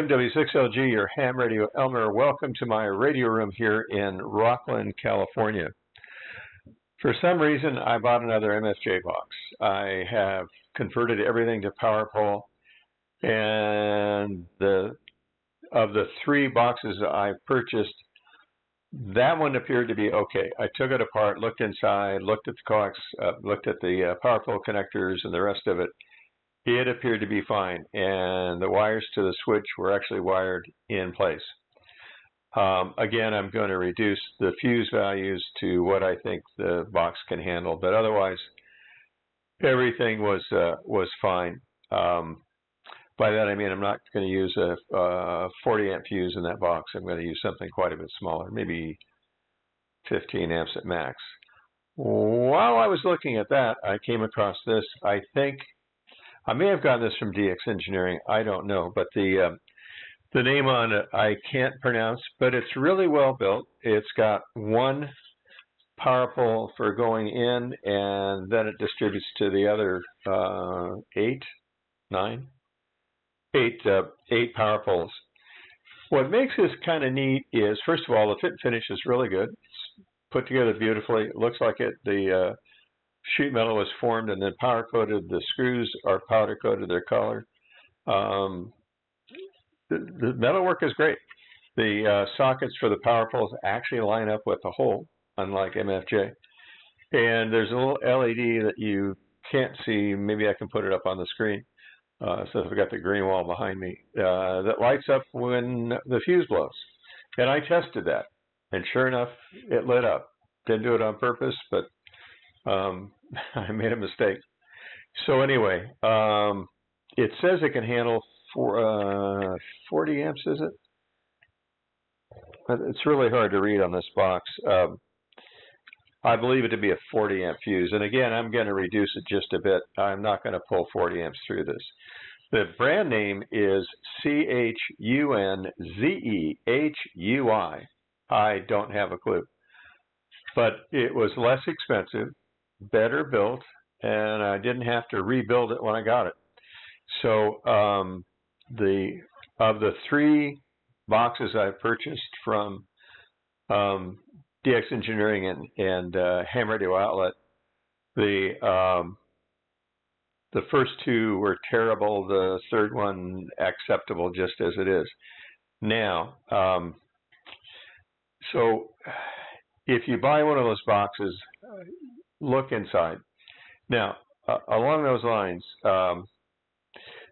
W6LG, your ham radio Elmer. Welcome to my radio room here in Rockland, California. For some reason, I bought another MFJ box. I have converted everything to PowerPole, and of the three boxes I purchased, that one appeared to be okay. I took it apart, looked inside, looked at the coax, looked at the PowerPole connectors and the rest of it. It appeared to be fine, and the wires to the switch were actually wired in place. Again, I'm going to reduce the fuse values to what I think the box can handle, but otherwise, everything was fine. By that I mean I'm not going to use a 40 amp fuse in that box. I'm going to use something quite a bit smaller, maybe 15 amps at max. While I was looking at that, I came across this. I think I may have gotten this from DX Engineering. I don't know, but the name on it I can't pronounce, but it's really well built. It's got one PowerPole for going in, and then it distributes to the other eight PowerPoles. What makes this kind of neat is, first of all, the fit and finish is really good. It's put together beautifully. It looks like the sheet metal was formed and then powder coated. The screws are powder coated their color. The metalwork is great. The sockets for the PowerPoles actually line up with the hole, unlike MFJ. And there's a little LED that you can't see. Maybe I can put it up on the screen. So I've got the green wall behind me that lights up when the fuse blows. And I tested that, and sure enough, it lit up. Didn't do it on purpose, but I made a mistake. So anyway, it says it can handle 40 amps, is it? It's really hard to read on this box. I believe it to be a 40 amp fuse. And again, I'm going to reduce it just a bit. I'm not going to pull 40 amps through this. The brand name is Chunzehui. I don't have a clue. But it was less expensive, better built, and I didn't have to rebuild it when I got it. So of the three boxes I purchased from DX Engineering and Ham Radio Outlet, the first two were terrible. The third one acceptable just as it is. Now, so if you buy one of those boxes, look inside. Now, along those lines,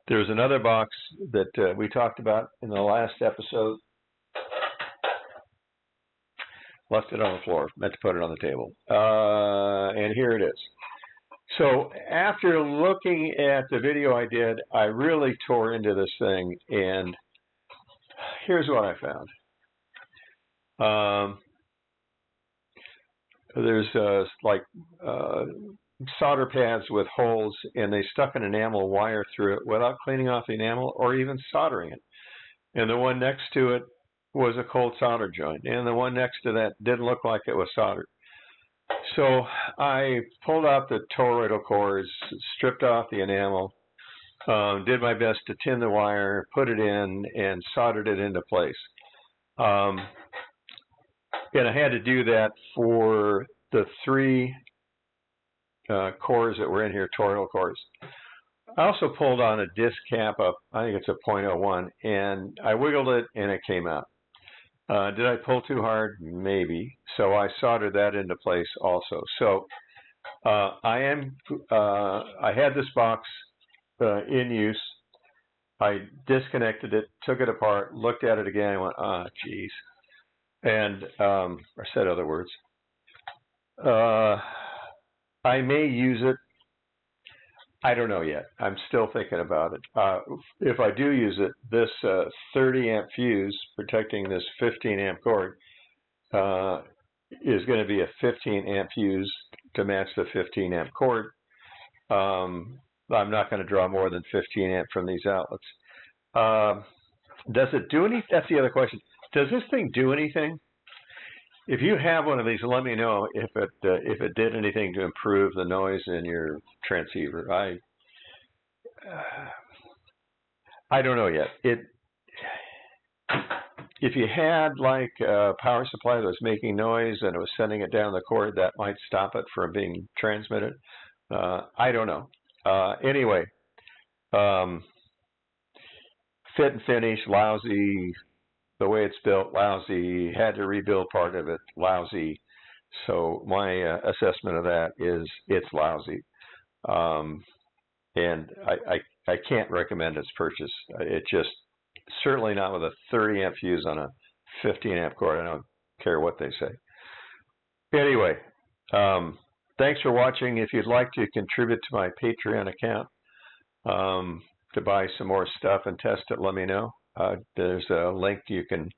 there's another box that we talked about in the last episode. Left it on the floor, meant to put it on the table. And here it is. So after looking at the video I did, I really tore into this thing, and here's what I found. There's solder pads with holes, and they stuck an enamel wire through it without cleaning off the enamel or even soldering it. And the one next to it was a cold solder joint, and the one next to that didn't look like it was soldered. So I pulled out the toroidal cores, stripped off the enamel, did my best to tin the wire, put it in, and soldered it into place. And I had to do that for the three cores that were in here, toroidal cores. I also pulled on a disc cap up, I think it's a .01, and I wiggled it and it came out. Did I pull too hard? Maybe. So I soldered that into place also. So I had this box in use. I disconnected it, took it apart, looked at it again, and went, geez. And I said other words. I may use it. I don't know yet. I'm still thinking about it. If I do use it, this 30 amp fuse protecting this 15 amp cord is going to be a 15 amp fuse to match the 15 amp cord. I'm not going to draw more than 15 amp from these outlets. Does it do anything? That's the other question. Does this thing do anything? If you have one of these, let me know if it did anything to improve the noise in your transceiver. I don't know yet. if you had like a power supply that was making noise and it was sending it down the cord, that might stop it from being transmitted. I don't know. Anyway, fit and finish, lousy. The way it's built, lousy. Had to rebuild part of it, lousy. So my assessment of that is it's lousy. And I can't recommend its purchase. It just, certainly not with a 30 amp fuse on a 15 amp cord. I don't care what they say. Anyway, thanks for watching. If you'd like to contribute to my Patreon account to buy some more stuff and test it, let me know. There's a link you can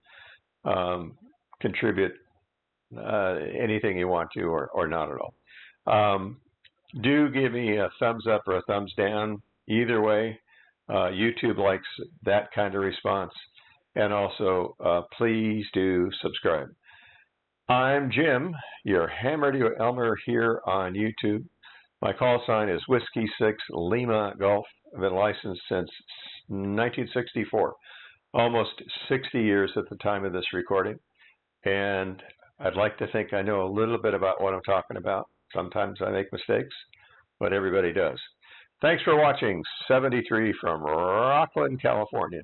contribute anything you want to or not at all. Do give me a thumbs up or a thumbs down. Either way, YouTube likes that kind of response. And also, please do subscribe. I'm Jim, your Hammer to Elmer here on YouTube. My call sign is Whiskey 6 Lima Golf. I've been licensed since 1964, almost 60 years at the time of this recording. And I'd like to think I know a little bit about what I'm talking about. Sometimes I make mistakes, but everybody does. Thanks for watching. 73 from Rockland, California.